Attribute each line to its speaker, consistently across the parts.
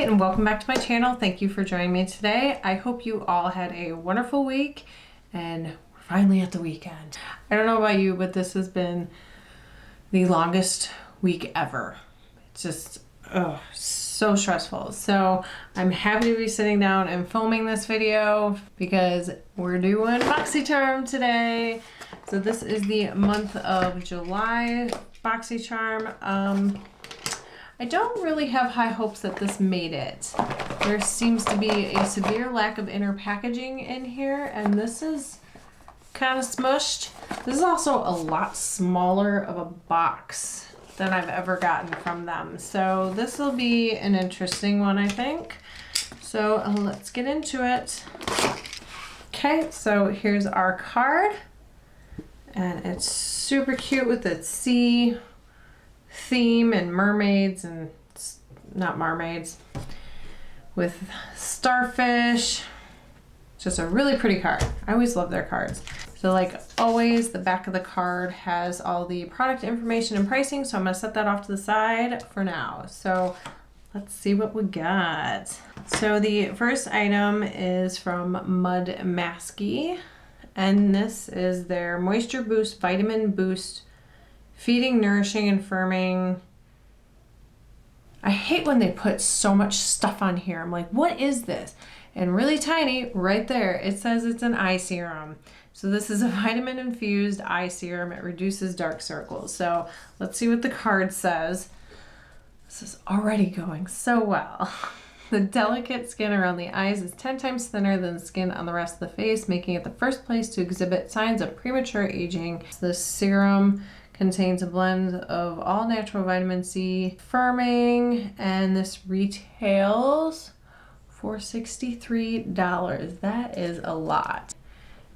Speaker 1: And welcome back to my channel. Thank you for joining me today. I hope you all had a wonderful week and we're finally at the weekend. I don't know about you, but this has been the longest week ever. It's just so stressful. So I'm happy to be sitting down and filming this video because we're doing Boxy Charm today. So this is the month of July Boxy Charm. I don't really have high hopes that this made it. There seems to be a severe lack of inner packaging in here, and this is kind of smushed. This is also a lot smaller of a box than I've ever gotten from them. So this will be an interesting one, I think. So let's get into it. Okay, so here's our card, and it's super cute with its sea theme and mermaids, and not mermaids, with starfish. Just a really pretty card. I always love their cards. So like always, the back of the card has all the product information and pricing, so I'm gonna set that off to the side for now. So let's see what we got. So the first item is from Mudmasky, and this is their Moisture Boost Vitamin Boost Feeding, Nourishing, and Firming. I hate when they put so much stuff on here. I'm like, what is this? And really tiny right there, it says it's an eye serum. So this is a vitamin-infused eye serum. It reduces dark circles. So let's see what the card says. This is already going so well. The delicate skin around the eyes is 10 times thinner than the skin on the rest of the face, making it the first place to exhibit signs of premature aging. This serum contains a blend of all natural vitamin C firming, and this retails for $63. That is a lot.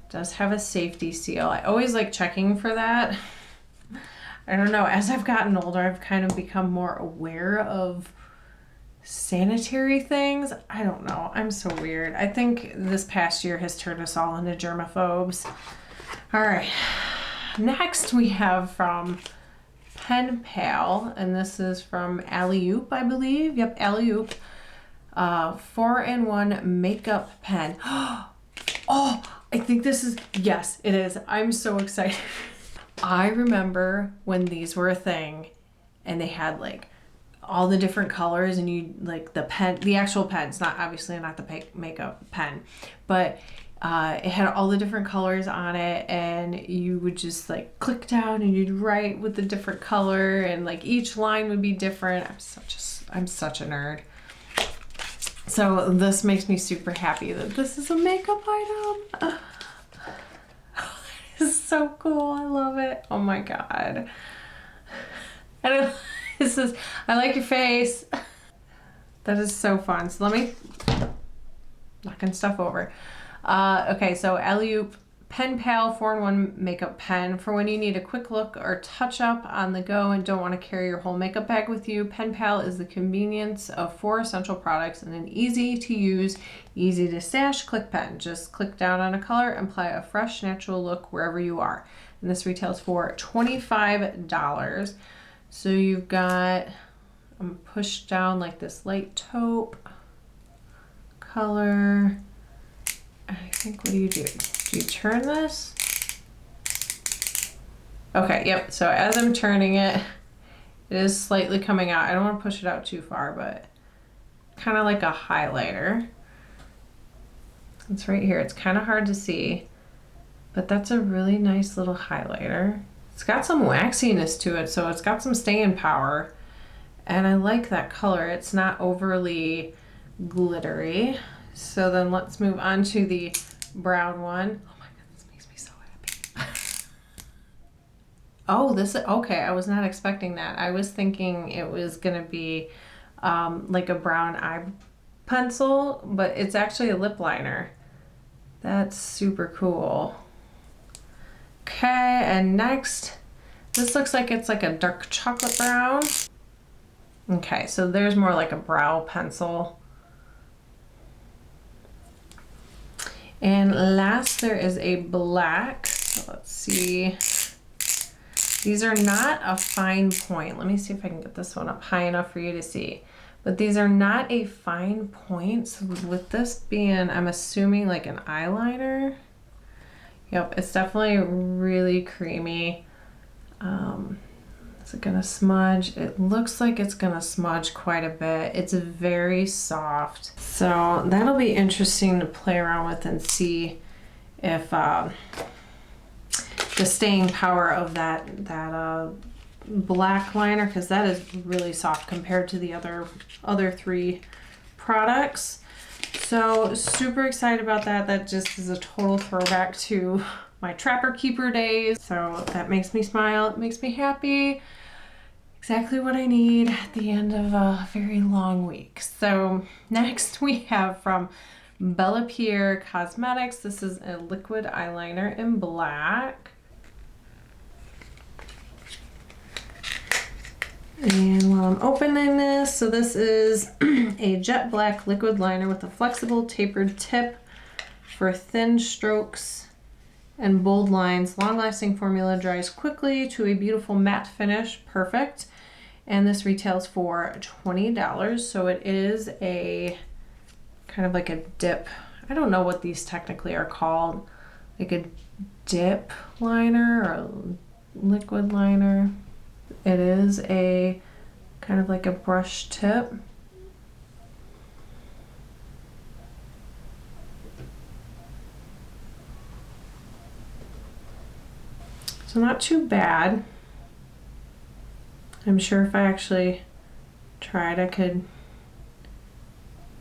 Speaker 1: It does have a safety seal. I always like checking for that. I don't know, as I've gotten older, I've kind of become more aware of sanitary things. I don't know, I'm so weird. I think this past year has turned us all into germaphobes. All right. Next we have from Pen Pal, and this is from Alleyoop, I believe. Yep, Alleyoop. 4-in-1 makeup pen. Oh, I think this is, yes, it is. I'm so excited. I remember when these were a thing and they had like all the different colors, and you like the pen, the actual pens, not obviously not the makeup pen, but it had all the different colors on it, and you would just like click down and you'd write with the different color, and like each line would be different. I'm such a nerd. So this makes me super happy that this is a makeup item. It's so cool. I love it. Oh my god. And this is, I like your face. That is so fun. So let me knocking stuff over. Okay, so Alleyoop Pen Pal 4-in-1 makeup pen for when you need a quick look or touch up on the go and don't want to carry your whole makeup bag with you. Pen Pal is the convenience of 4 essential products and an easy to use, easy to stash click pen. Just click down on a color and apply a fresh, natural look wherever you are. And this retails for $25. So you've got, I'm pushed down like this light taupe color. I think, what do? Do you turn this? Okay, yep, so as I'm turning it, it is slightly coming out. I don't want to push it out too far, but kind of like a highlighter. It's right here. It's kind of hard to see, but that's a really nice little highlighter. It's got some waxiness to it, so it's got some staying power, and I like that color. It's not overly glittery. So then let's move on to the brown one. Oh my god, this makes me so happy. Oh, this is, okay, I was not expecting that. I was thinking it was gonna be like a brown eye pencil, but it's actually a lip liner. That's super cool. Okay, and next, this looks like it's like a dark chocolate brown. Okay, so there's more like a brow pencil. And last, there is a black. So let's see. These are not a fine point. Let me see if I can get this one up high enough for you to see. but these are not a fine point. So with this being, I'm assuming like an eyeliner. Yep, it's definitely really creamy. Is it gonna smudge? It looks like it's gonna smudge quite a bit. It's very soft. So that'll be interesting to play around with and see if the staying power of that black liner, because that is really soft compared to the other three products. So super excited about that. That just is a total throwback to my Trapper Keeper days. So that makes me smile. It makes me happy. Exactly what I need at the end of a very long week. So next we have from Bellapierre Cosmetics. This is a liquid eyeliner in black. And while I'm opening this, so this is a jet black liquid liner with a flexible tapered tip for thin strokes and bold lines. Long-lasting formula, dries quickly to a beautiful matte finish. Perfect. And this retails for $20. So it is a kind of like a dip. I don't know what these technically are called. Like a dip liner or a liquid liner. It is a kind of like a brush tip. So not too bad. I'm sure if I actually tried, I could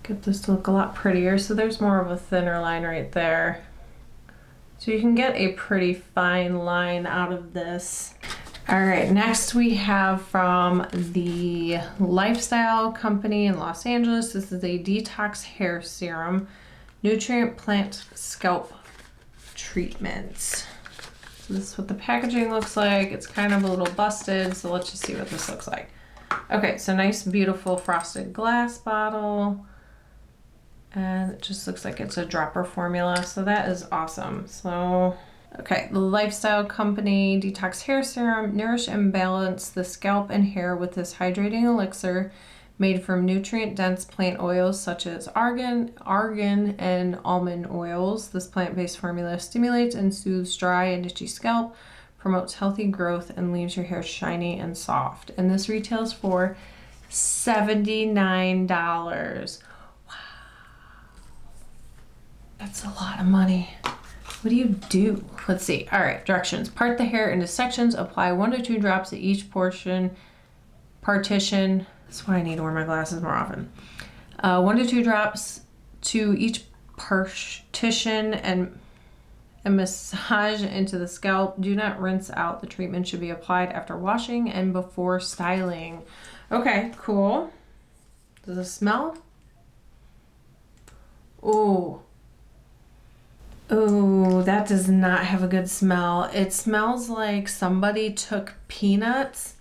Speaker 1: get this to look a lot prettier. So there's more of a thinner line right there. So you can get a pretty fine line out of this. All right, next we have from the Lyfestyle company in Los Angeles. This is a Detox Hair Serum, Nutrient Plant Scalp Treatment. So this is what the packaging looks like. It's kind of a little busted, so let's just see what this looks like. Okay, so nice, beautiful frosted glass bottle. And it just looks like it's a dropper formula, so that is awesome. So, okay, the Lyfestyle company Detox Hair Serum, nourish and balance the scalp and hair with this hydrating elixir made from nutrient-dense plant oils such as argan, and almond oils. This plant-based formula stimulates and soothes dry and itchy scalp, promotes healthy growth, and leaves your hair shiny and soft. And this retails for $79. Wow. That's a lot of money. What do you do? Let's see. All right, directions. Part the hair into sections. Apply 1 to 2 drops at each partition. That's why I need to wear my glasses more often. 1 to 2 drops to each partition and massage into the scalp. Do not rinse out. The treatment should be applied after washing and before styling. Okay, cool. Does it smell? Oh. Oh, that does not have a good smell. It smells like somebody took peanuts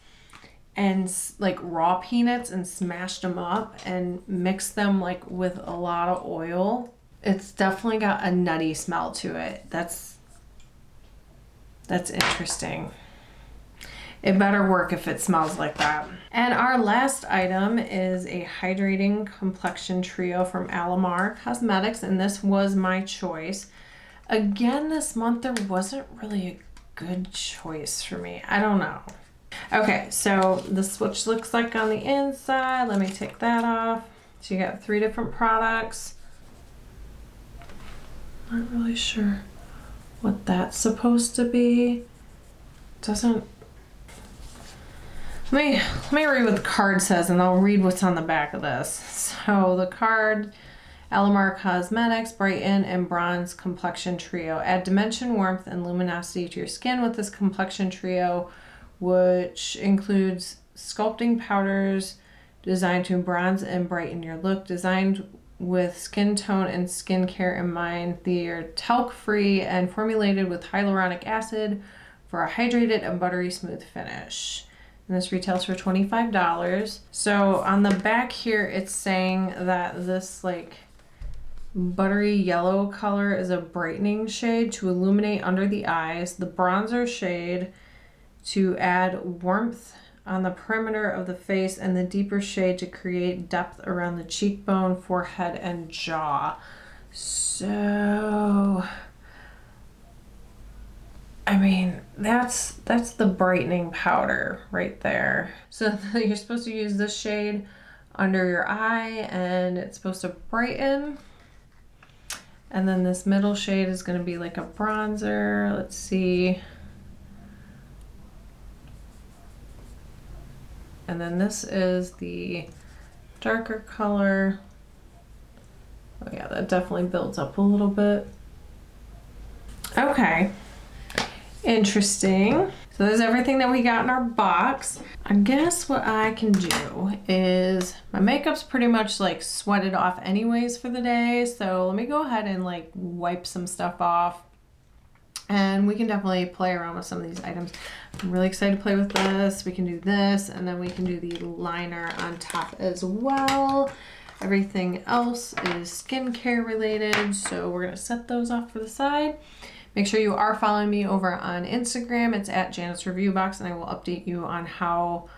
Speaker 1: and like raw peanuts and smashed them up and mixed them like with a lot of oil. It's definitely got a nutty smell to it. That's interesting. It better work if it smells like that. And our last item is a hydrating complexion trio from Alamar Cosmetics, and this was my choice. Again, this month there wasn't really a good choice for me. I don't know. Okay, so this switch looks like on the inside. Let me take that off. So you got 3 different products. Not really sure what that's supposed to be. Doesn't. Let me read what the card says, and I'll read what's on the back of this. So the card. Alamar Cosmetics Brighten and Bronze Complexion Trio. Add dimension, warmth, and luminosity to your skin with this complexion trio, which includes sculpting powders designed to bronze and brighten your look. Designed with skin tone and skincare in mind, they are talc-free and formulated with hyaluronic acid for a hydrated and buttery smooth finish. And this retails for $25. So on the back here, it's saying that this like buttery yellow color is a brightening shade to illuminate under the eyes. The bronzer shade to add warmth on the perimeter of the face and the deeper shade to create depth around the cheekbone, forehead, and jaw. So, I mean, that's the brightening powder right there. So you're supposed to use this shade under your eye and it's supposed to brighten. And then this middle shade is going to be like a bronzer. Let's see. And then this is the darker color. Oh yeah, that definitely builds up a little bit. Okay. Interesting. So there's everything that we got in our box. I guess what I can do is, my makeup's pretty much like sweated off anyways for the day. So let me go ahead and like wipe some stuff off. And we can definitely play around with some of these items. I'm really excited to play with this. We can do this, and then we can do the liner on top as well. Everything else is skincare related, so we're gonna set those off to the side. Make sure you are following me over on Instagram. It's at Janet's Review Box, and I will update you on how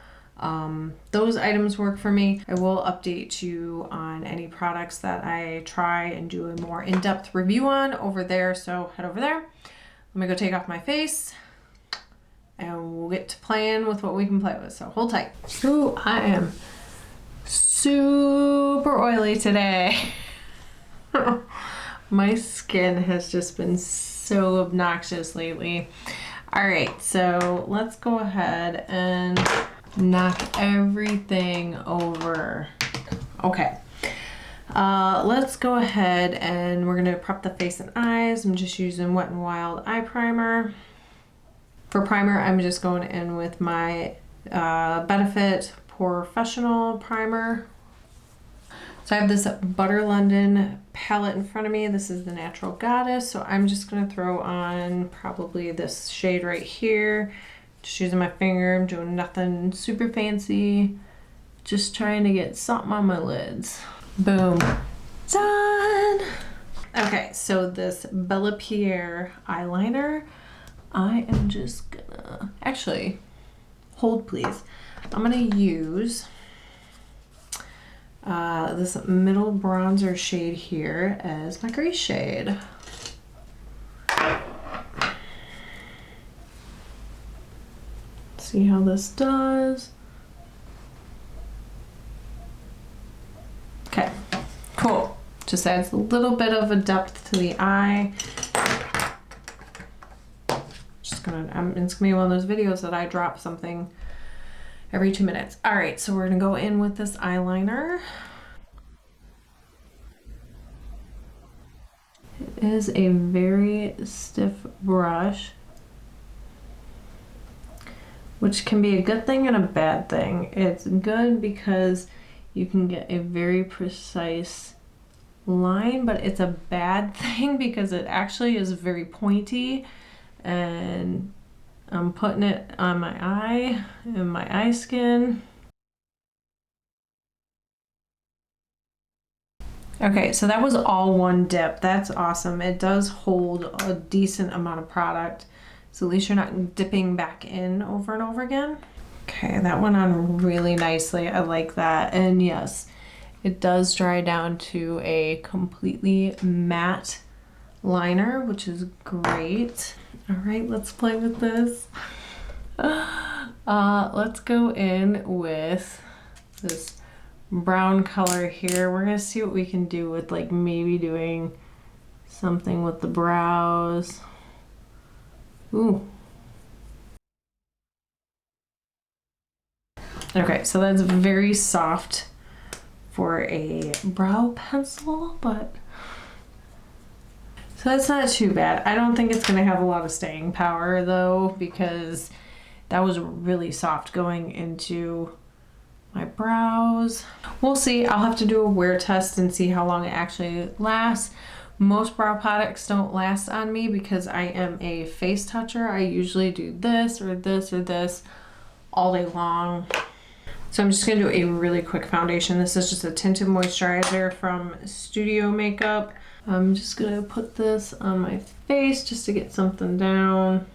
Speaker 1: those items work for me. I will update you on any products that I try and do a more in-depth review on over there, so head over there. Let me go take off my face and we'll get to playing with what we can play with, so hold tight. Ooh, I am super oily today. My skin has just been so obnoxious lately. All right, so let's go ahead and knock everything over. Okay. Let's go ahead and we're gonna prep the face and eyes. I'm just using Wet n Wild eye primer. For primer, I'm just going in with my Benefit Professional primer. So I have this Butter London palette in front of me. This is the Natural Goddess. So I'm just gonna throw on probably this shade right here. Just using my finger, I'm doing nothing super fancy. Just trying to get something on my lids. Boom. Done! Okay, so this Bellapierre eyeliner, I am just gonna, actually, hold please. I'm gonna use this middle bronzer shade here as my crease shade. See how this does. Okay, cool. Just adds a little bit of a depth to the eye. Just gonna, it's gonna be one of those videos that I drop something every 2 minutes. All right, so we're gonna go in with this eyeliner. It is a very stiff brush, which can be a good thing and a bad thing. It's good because you can get a very precise line, but it's a bad thing because it actually is very pointy, and I'm putting it on my eye and my eye skin. Okay, so that was all one dip. That's awesome. It does hold a decent amount of product, so at least you're not dipping back in over and over again. Okay, that went on really nicely. I like that. And yes, it does dry down to a completely matte liner, which is great. All right, let's play with this. Let's go in with this brown color here. We're gonna see what we can do with like maybe doing something with the brows. Ooh. Okay, so that's very soft for a brow pencil, but so that's not too bad. I don't think it's gonna have a lot of staying power though, because that was really soft going into my brows. We'll see. I'll have to do a wear test and see how long it actually lasts. Most brow products don't last on me because I am a face toucher. I usually do this or this or this all day long. So I'm just gonna do a really quick foundation. This is just a tinted moisturizer from Studio Makeup. I'm just gonna put this on my face just to get something down.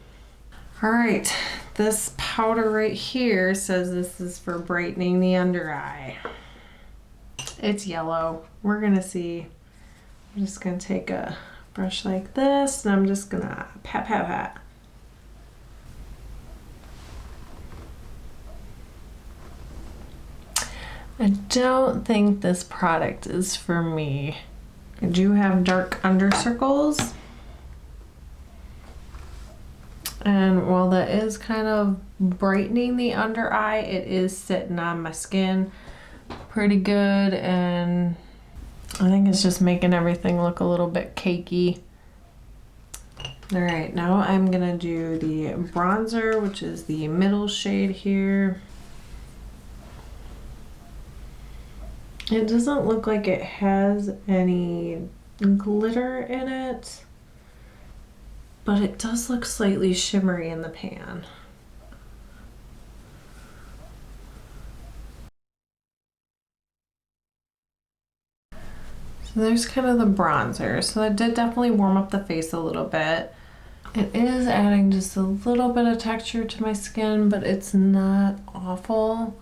Speaker 1: All right, This powder right here says this is for brightening the under eye. It's yellow. We're gonna see. I'm just gonna take a brush like this and I'm just gonna pat, pat, pat. I don't think this product is for me. I do have dark under circles. And while that is kind of brightening the under eye, it is sitting on my skin pretty good, and I think it's just making everything look a little bit cakey. All right, now I'm gonna do the bronzer, which is the middle shade here. It doesn't look like it has any glitter in it, but it does look slightly shimmery in the pan. So there's kind of the bronzer. So that did definitely warm up the face a little bit. It is adding just a little bit of texture to my skin, but it's not awful.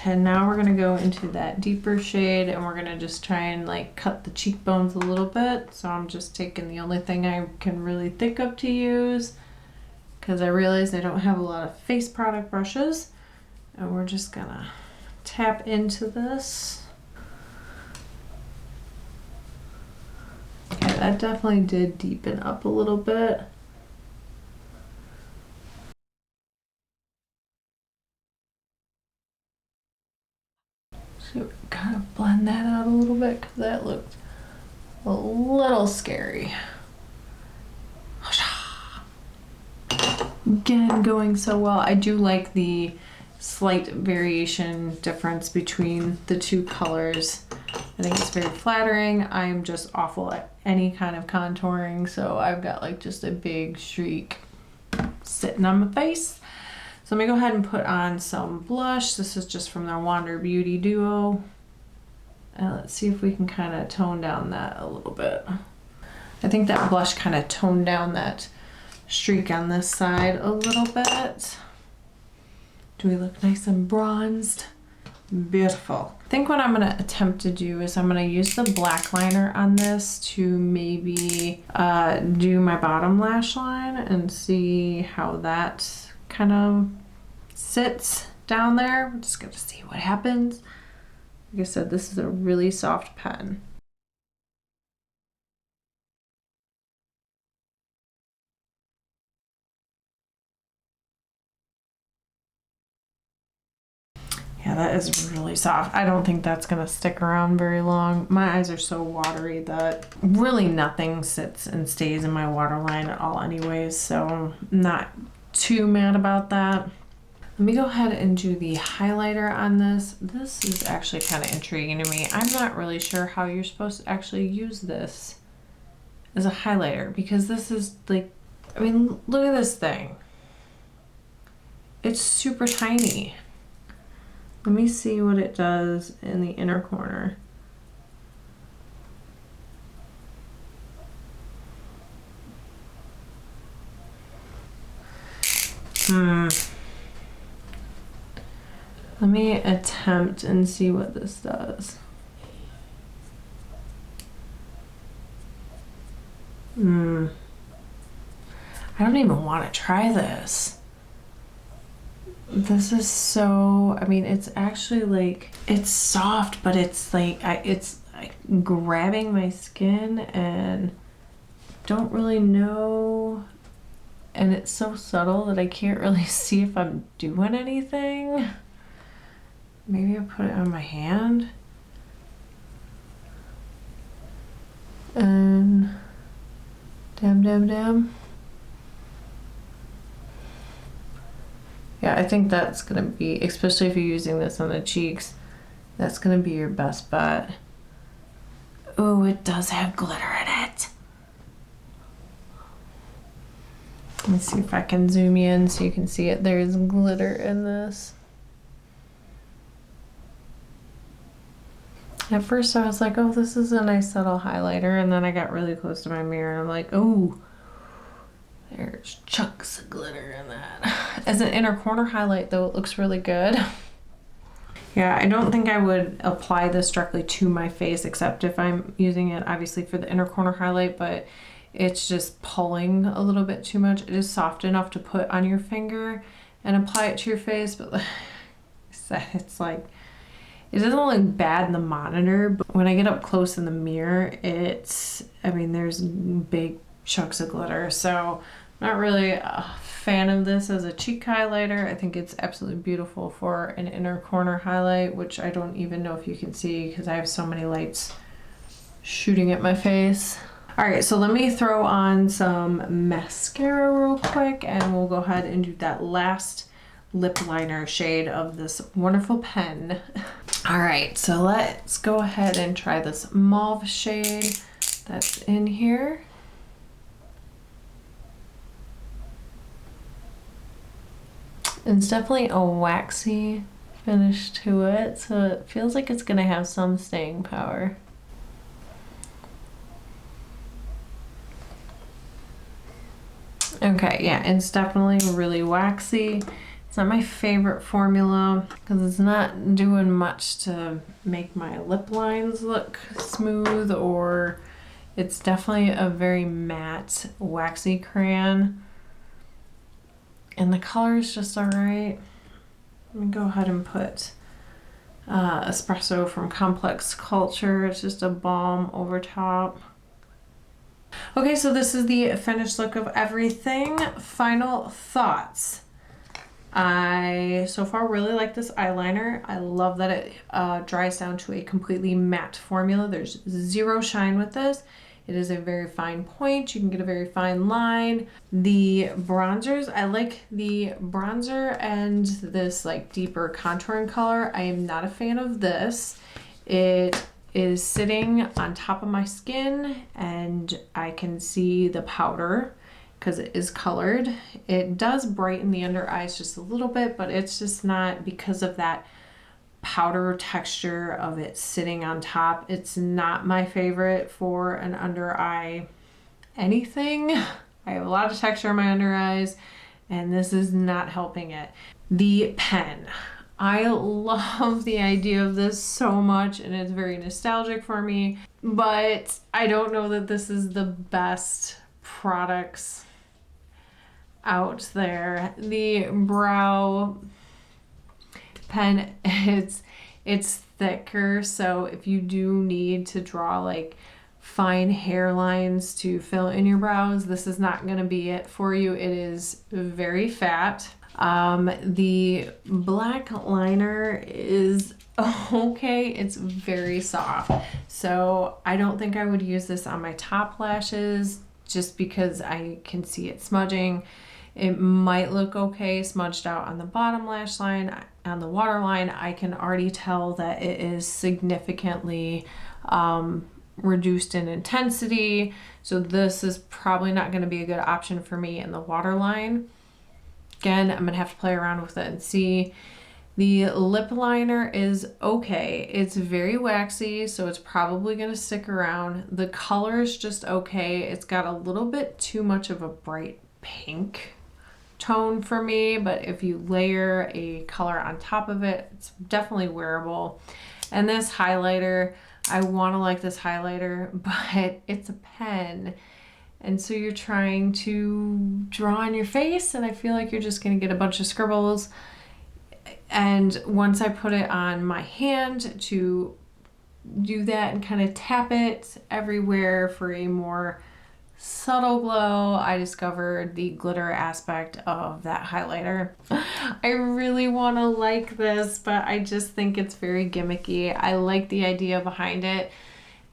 Speaker 1: And now we're gonna go into that deeper shade and we're gonna just try and like cut the cheekbones a little bit. So I'm just taking the only thing I can really think of to use, because I realized I don't have a lot of face product brushes. And we're just gonna tap into this. Okay, that definitely did deepen up a little bit. So kind of blend that out a little bit because that looked a little scary. Again, going so well. I do like the slight variation difference between the two colors. I think it's very flattering. I'm just awful at any kind of contouring, so I've got like just a big streak sitting on my face. So let me go ahead and put on some blush. This is just from their Wander Beauty Duo. And let's see if we can kind of tone down that a little bit. I think that blush kind of toned down that streak on this side a little bit. Do we look nice and bronzed? Beautiful. I think what I'm gonna attempt to do is I'm gonna use the black liner on this to maybe do my bottom lash line and see how that kind of sits down there. We're just gonna see what happens. Like I said, this is a really soft pen. Yeah, that is really soft. I don't think that's gonna stick around very long. My eyes are so watery that really nothing sits and stays in my waterline at all anyways, so I'm not too mad about that. Let me go ahead and do the highlighter on this. This is actually kind of intriguing to me. I'm not really sure how you're supposed to actually use this as a highlighter, because this is like, I mean, look at this thing. It's super tiny. Let me see what it does in the inner corner. Let me attempt and see what this does. I don't even want to try this. This is so, I mean, it's actually like, it's soft, but it's like, it's like grabbing my skin and don't really know. And it's so subtle that I can't really see if I'm doing anything. Maybe I put it on my hand. And dab. Yeah, I think that's gonna be, especially if you're using this on the cheeks, that's gonna be your best bet. Oh, it does have glitter in it. Let me see if I can zoom in so you can see it. There's glitter in this. At first I was like, oh, this is a nice subtle highlighter, and then I got really close to my mirror and I'm like, oh, There's chunks of glitter in that. As an inner corner highlight though, it looks really good. Yeah, I don't think I would apply this directly to my face, except if I'm using it obviously for the inner corner highlight, but it's just pulling a little bit too much. It is soft enough to put on your finger and apply it to your face, but it's like, it doesn't look bad in the monitor, but when I get up close in the mirror, I mean, there's big chunks of glitter, so I'm not really a fan of this as a cheek highlighter. I think it's absolutely beautiful for an inner corner highlight, which I don't even know if you can see because I have so many lights shooting at my face. All right, so let me throw on some mascara real quick and we'll go ahead and do that last lip liner shade of this wonderful pen. All right, so let's go ahead and try this mauve shade that's in here. It's definitely a waxy finish to it, so it feels like it's gonna have some staying power. Okay, yeah, it's definitely really waxy. It's not my favorite formula because it's not doing much to make my lip lines look smooth, or it's definitely a very matte, waxy crayon. And the color is just all right. Let me go ahead and put Espresso from Complex Culture. It's just a balm over top. Okay, so this is the finished look of everything. Final thoughts. I so far really like this eyeliner. I love that it dries down to a completely matte formula. There's zero shine with this. It is a very fine point. You can get a very fine line. The bronzers, I like the bronzer and this like deeper contouring color. I am not a fan of this. It is sitting on top of my skin and I can see the powder because it is colored. It does brighten the under eyes just a little bit, but it's just not because of that powder texture of it sitting on top. It's not my favorite for an under eye anything. I have a lot of texture in my under eyes and this is not helping it. The pen. I love the idea of this so much and it's very nostalgic for me, but I don't know that this is the best products out there. The brow pen, it's thicker, so if you do need to draw like fine hairlines to fill in your brows, this is not going to be it for you. It is very fat. The black liner is okay. It's very soft, so I don't think I would use this on my top lashes just because I can see it smudging. It might look okay smudged out on the bottom lash line. On the waterline, I can already tell that it is significantly reduced in intensity, so this is probably not going to be a good option for me in the waterline. Again, I'm gonna have to play around with it and see. The lip liner is okay. It's very waxy, so it's probably gonna stick around. The color is just okay. It's got a little bit too much of a bright pink tone for me, but if you layer a color on top of it, it's definitely wearable. And this highlighter, I wanna like this highlighter, but it's a pen. And so you're trying to draw on your face and I feel like you're just gonna get a bunch of scribbles. And once I put it on my hand to do that and kind of tap it everywhere for a more subtle glow, I discovered the glitter aspect of that highlighter. I really want to like this, but I just think it's very gimmicky. I like the idea behind it.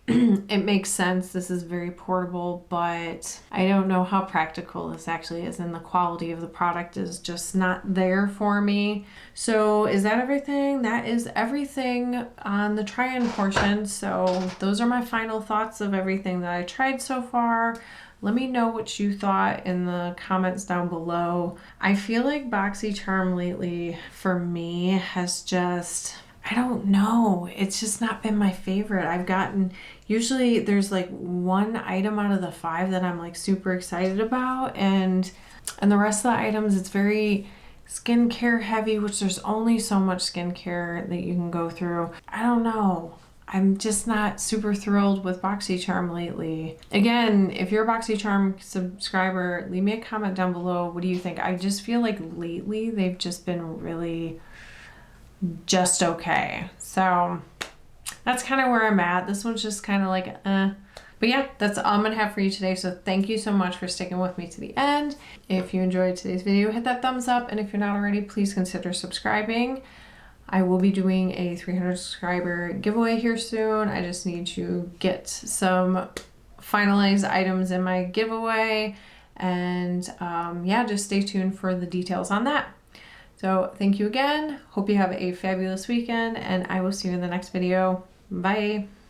Speaker 1: It makes sense. This is very portable, but I don't know how practical this actually is, and the quality of the product is just not there for me. So is that everything? That is everything on the try-on portion. So those are my final thoughts of everything that I tried so far. Let me know what you thought in the comments down below. I feel like BoxyCharm lately for me has just, I don't know, it's just not been my favorite. I've gotten usually there's like one item out of the 5 that I'm like super excited about, and the rest of the items, it's very skincare heavy, which there's only so much skincare that you can go through. I don't know. I'm just not super thrilled with BoxyCharm lately. Again, if you're a BoxyCharm subscriber, leave me a comment down below. What do you think? I just feel like lately they've just been really just okay. So that's kind of where I'm at. This one's just kind of like, But yeah, that's all I'm gonna have for you today. So thank you so much for sticking with me to the end. If you enjoyed today's video, hit that thumbs up. And if you're not already, please consider subscribing. I will be doing a 300 subscriber giveaway here soon. I just need to get some finalized items in my giveaway. And yeah, just stay tuned for the details on that. So thank you again. Hope you have a fabulous weekend, and I will see you in the next video. Bye.